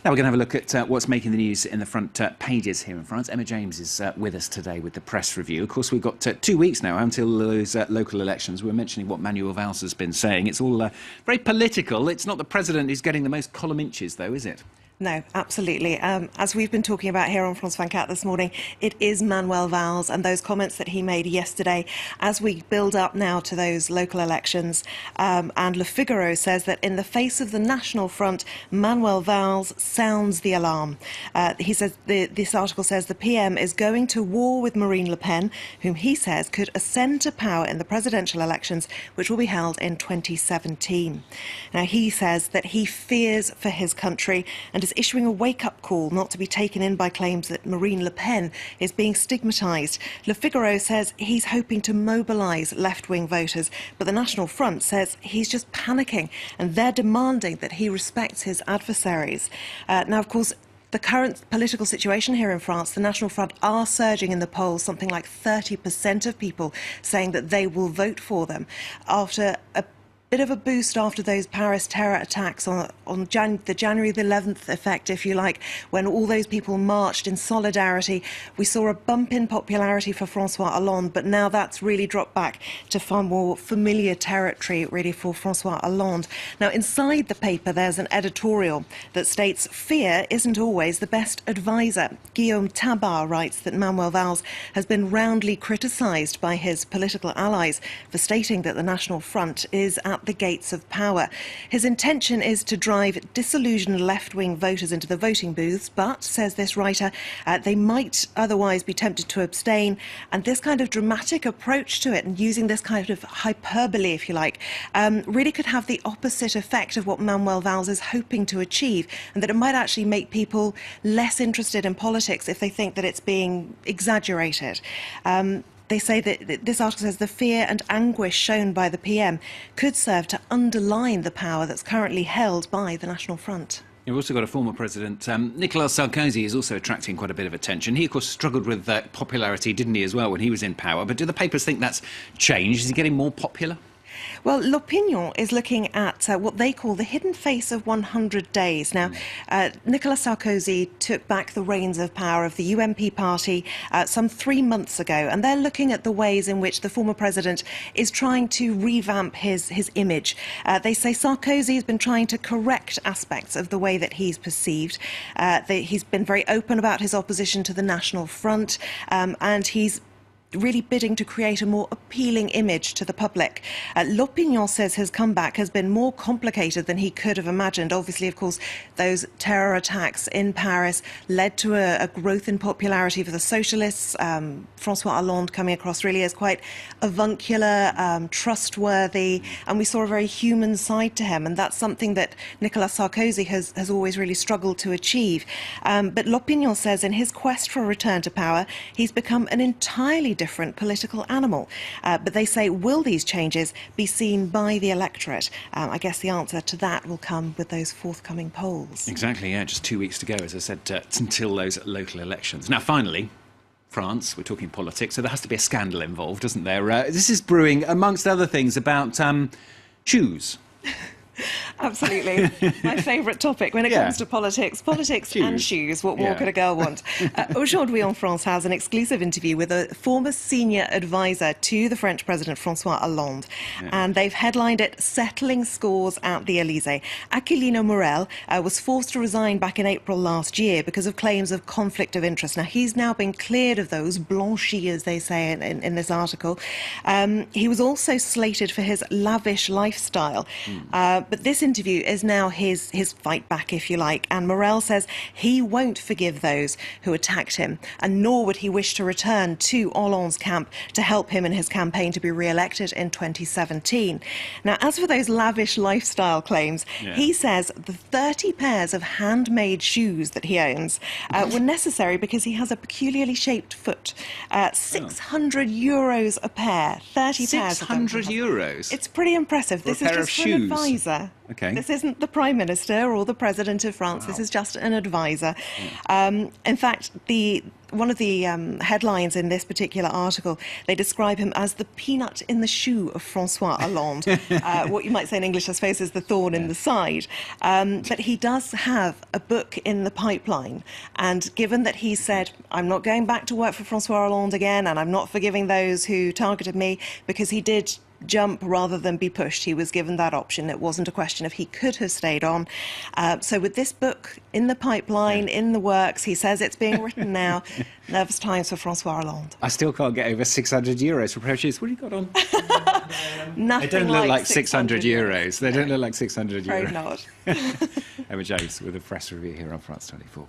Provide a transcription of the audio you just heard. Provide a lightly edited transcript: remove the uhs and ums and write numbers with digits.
Now we're going to have a look at what's making the news in the front pages here in France. Emma James is with us today with the press review. Of course, we've got 2 weeks now until those local elections. We're mentioning what Manuel Valls has been saying. It's all very political. It's not the president who's getting the most column inches, though, is it? No, absolutely. As we've been talking about here on France 24 this morning, it is Manuel Valls and those comments that he made yesterday as we build up now to those local elections. And Le Figaro says that in the face of the National Front, Manuel Valls sounds the alarm. He says this article says the PM is going to war with Marine Le Pen, whom he says could ascend to power in the presidential elections, which will be held in 2017. Now, he says that he fears for his country and is issuing a wake-up call not to be taken in by claims that Marine Le Pen is being stigmatised. Le Figaro says he's hoping to mobilise left-wing voters, but the National Front says he's just panicking and they're demanding that he respects his adversaries. Now, of course, the current political situation here in France, the National Front are surging in the polls, something like 30% of people saying that they will vote for them after a bit of a boost after those Paris terror attacks on the January the 11th effect, if you like, when all those people marched in solidarity. We saw a bump in popularity for Francois Hollande, but now that's really dropped back to far more familiar territory, really, for Francois Hollande. Now, inside the paper, there's an editorial that states fear isn't always the best advisor. Guillaume Tabar writes that Manuel Valls has been roundly criticised by his political allies for stating that the National Front is at the gates of power. His intention is to drive disillusioned left-wing voters into the voting booths, but, says this writer, they might otherwise be tempted to abstain. And this kind of dramatic approach to it, and using this kind of hyperbole, if you like, really could have the opposite effect of what Manuel Valls is hoping to achieve, and that it might actually make people less interested in politics if they think that it's being exaggerated. They say that this article says the fear and anguish shown by the PM could serve to underline the power that's currently held by the National Front. You've also got a former president, Nicolas Sarkozy, is also attracting quite a bit of attention. He, of course, struggled with popularity, didn't he, as well, when he was in power? But do the papers think that's changed? Is he getting more popular? Well, L'Opinion is looking at what they call the hidden face of 100 days. Now, Nicolas Sarkozy took back the reins of power of the UMP party some 3 months ago, and they're looking at the ways in which the former president is trying to revamp his image. They say Sarkozy has been trying to correct aspects of the way that he's perceived. He's been very open about his opposition to the National Front, and he's really bidding to create a more appealing image to the public. L'Opinion says his comeback has been more complicated than he could have imagined. Obviously, of course, those terror attacks in Paris led to a growth in popularity for the socialists. Francois Hollande coming across really as quite avuncular, trustworthy, and we saw a very human side to him, and that's something that Nicolas Sarkozy has always really struggled to achieve. But L'Opinion says in his quest for a return to power, he's become an entirely different political animal. But they say, will these changes be seen by the electorate? I guess the answer to that will come with those forthcoming polls. Exactly, yeah, just 2 weeks to go, as I said, until those local elections. Now, finally, France, we're talking politics, so there has to be a scandal involved, doesn't there? This is brewing, amongst other things, about shoes. Absolutely. My favourite topic when it comes to politics. Politics shoes. And shoes. What more could a girl want? Aujourd'hui en France has an exclusive interview with a former senior advisor to the French President, Francois Hollande. And they've headlined it, Settling Scores at the Elysee. Aquilino Morel was forced to resign back in April last year because of claims of conflict of interest. Now, he's now been cleared of those, blanchis, as they say in this article. He was also slated for his lavish lifestyle. But this interview is now his fight back, if you like, and Morel says he won't forgive those who attacked him, and nor would he wish to return to Hollande's camp to help him in his campaign to be re-elected in 2017. Now, as for those lavish lifestyle claims, he says the 30 pairs of handmade shoes that he owns were necessary because he has a peculiarly shaped foot. 600 euros a pair, 30 pairs. 600 euros? It's pretty impressive. For this is just for an advisor. Okay. This isn't the Prime Minister or the President of France. This is just an advisor. In fact, one of the headlines in this particular article, they describe him as the peanut in the shoe of Francois Hollande. What you might say in English, I suppose, is the thorn in the side. But he does have a book in the pipeline. And given that he said, I'm not going back to work for Francois Hollande again, and I'm not forgiving those who targeted me, because he did jump rather than be pushed. He was given that option. It wasn't a question of he could have stayed on. So with this book in the pipeline, in the works, he says it's being written now. Nervous times for Francois Hollande. I still can't get over €600 for shoes. What have you got on? Nothing They don't look like 600 euros. They don't look like 600 euros. Afraid not. Emma James with a press review here on France 24.